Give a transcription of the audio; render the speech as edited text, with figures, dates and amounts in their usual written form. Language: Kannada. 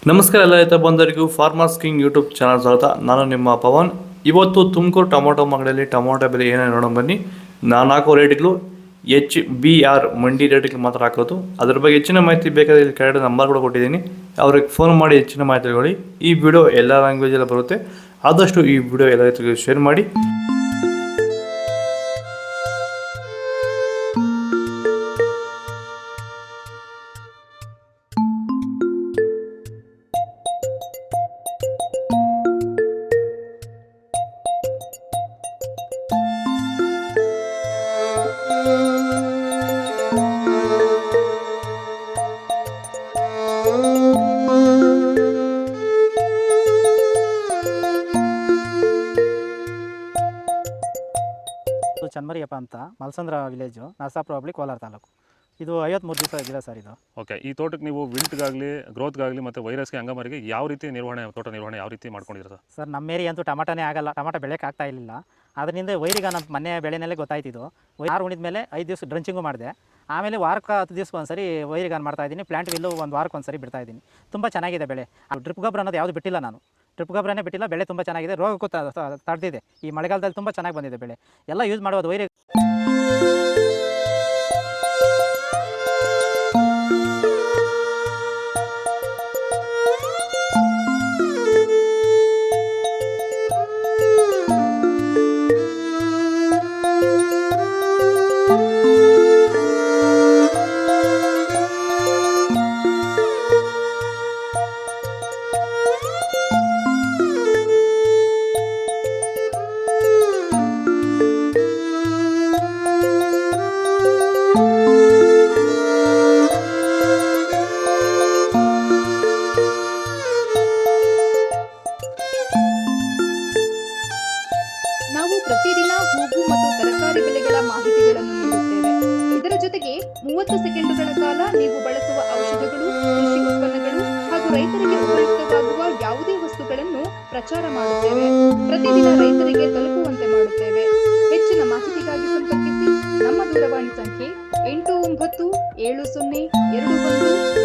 ನಮಸ್ಕಾರ ಎಲ್ಲ ರೈತ ಬಂಧುಗಳಿಗೂ ಫಾರ್ಮರ್ಸ್ ಕಿಂಗ್ ಯೂಟ್ಯೂಬ್ ಚಾನಲ್ ಸ್ವಾಗತ. ನಾನು ನಿಮ್ಮ ಪವನ್. ಇವತ್ತು ತುಮಕೂರು ಟೊಮೊಟೊ ಮಾರ್ಕೆಟಲ್ಲಿ ಟೊಮೊಟೊ ಬೆಲೆ ಏನೇನು ನೋಡೋಣ ಬನ್ನಿ. ನಾನು ಹಾಕೋ ರೇಟ್ಗಳು HBR ಮಂಡಿ ರೇಟ್ಗಳು ಮಾತ್ರ ಹಾಕೋದು. ಅದ್ರ ಬಗ್ಗೆ ಹೆಚ್ಚಿನ ಮಾಹಿತಿ ಬೇಕಾದರೆ ಇಲ್ಲಿ ಕೆಳಗಡೆ ನಂಬರ್ ಕೂಡ ಕೊಟ್ಟಿದ್ದೀನಿ, ಅವ್ರಿಗೆ ಫೋನ್ ಮಾಡಿ ಹೆಚ್ಚಿನ ಮಾಹಿತಿ ತಿಳ್ಕೊಳ್ಳಿ. ಈ ವಿಡಿಯೋ ಎಲ್ಲ ಲ್ಯಾಂಗ್ವೇಜಲ್ಲಿ ಬರುತ್ತೆ, ಆದಷ್ಟು ಈ ವಿಡಿಯೋ ಎಲ್ಲ ರೈತರಿಗೆ ಶೇರ್ ಮಾಡಿ. ಚನ್ಮರಿಯಪ್ಪ ಅಂತ ಮಲ್ಸಂದ್ರ ವಿಲೇಜು, ನರಸಾಪುರ ಹೋಬಳಿ, ಕೋಲಾರ ತಾಲೂಕು. ಇದು 53 ದಿವಸ ಗಿಡ ಸರ್ ಇದು. ಓಕೆ, ಈ ತೋಟಕ್ಕೆ ನೀವು ವಿಲ್ಟ್ಗಾಗಲಿ ಗ್ರೋತ್ಗಾಗಲಿ ಮತ್ತು ವೈರಸ್ಗೆ ಅಂಗಮಾರಿಗೆ ಯಾವ ರೀತಿ ತೋಟ ನಿರ್ವಹಣೆ ಯಾವ ರೀತಿ ಮಾಡ್ಕೊಂಡಿದ್ದೀರಾ ಸರ್? ನಮ್ಮ ಏರಿಯಾ ಅಂತೂ ಟಮಾಟನೇ ಆಗಲ್ಲ, ಟಮಾಟ ಬೆಳೆಯೋಕೆ ಆಗ್ತಾ ಇರಲಿಲ್ಲ. ಅದರಿಂದ ವೈರಿಗೆ ನಮ್ಮ ಮನೆ ಬೆಳೆನಲ್ಲೇ ಗೊತ್ತಾಯ್ತಿದ್ದು. ಆರು ಉಣಿದ ಮೇಲೆ 5 ದಿವಸ ಡ್ರಂಚಿಂಗು ಮಾಡಿದೆ. ಆಮೇಲೆ ವಾರಕ್ಕೆ 10 ದಿವಸಕ್ಕೆ ಒಂದ್ಸರಿ ವೈರಿಗಾನ್ ಮಾಡ್ತಾಯಿದ್ದೀನಿ. ಪ್ಲಾಂಟ್ ವಿಲ್ಲು ಒಂದು ವಾರಕ್ಕೆ ಒಂದ್ಸರಿ ಬಿಡ್ತಾಯಿದ್ದೀನಿ. ತುಂಬ ಚೆನ್ನಾಗಿದೆ ಬೆಳೆ. ಡ್ರಿಪ್ ಗೊಬ್ಬರ ಅನ್ನೋದು ಯಾವುದು ಬಿಟ್ಟಿಲ್ಲ ನಾನು, ಡ್ರಿಪ್ ಗೊಬ್ಬರನೇ ಬಿಟ್ಟಿಲ್ಲ. ಬೆಳೆ ತುಂಬ ಚೆನ್ನಾಗಿದೆ, ರೋಗಕ್ಕೂ ತಡೆದಿದೆ. ಈ ಮಳೆಗಾಲದಲ್ಲಿ ತುಂಬ ಚೆನ್ನಾಗಿ ಬಂದಿದೆ ಬೆಳೆ. ಎಲ್ಲ ಯೂಸ್ ಮಾಡೋದು ವೈರಿ. ನಾವು ಪ್ರತಿದಿನ ಹೂವು ಮತ್ತು ತರಕಾರಿ ಬೆಲೆಗಳ ಮಾಹಿತಿಗಳನ್ನು ನೀಡುತ್ತೇವೆ. ಇದರ ಜೊತೆಗೆ 30 ಸೆಕೆಂಡುಗಳ ಕಾಲ ನೀವು ಬಳಸುವ ಔಷಧಗಳು, ಕೃಷಿ ಉತ್ಪನ್ನಗಳು ಹಾಗೂ ರೈತರಿಗೆ ಉಪಯುಕ್ತವಾಗುವ ಯಾವುದೇ ವಸ್ತುಗಳನ್ನು ಪ್ರಚಾರ ಮಾಡುತ್ತೇವೆ. ಪ್ರತಿದಿನ ರೈತರಿಗೆ ತಲುಪುವಂತೆ ಮಾಡುತ್ತೇವೆ. ಹೆಚ್ಚಿನ ಮಾಹಿತಿಗಾಗಿ ಸಂಪರ್ಕಿಸಿ. ನಮ್ಮ ದೂರವಾಣಿ ಸಂಖ್ಯೆ 897021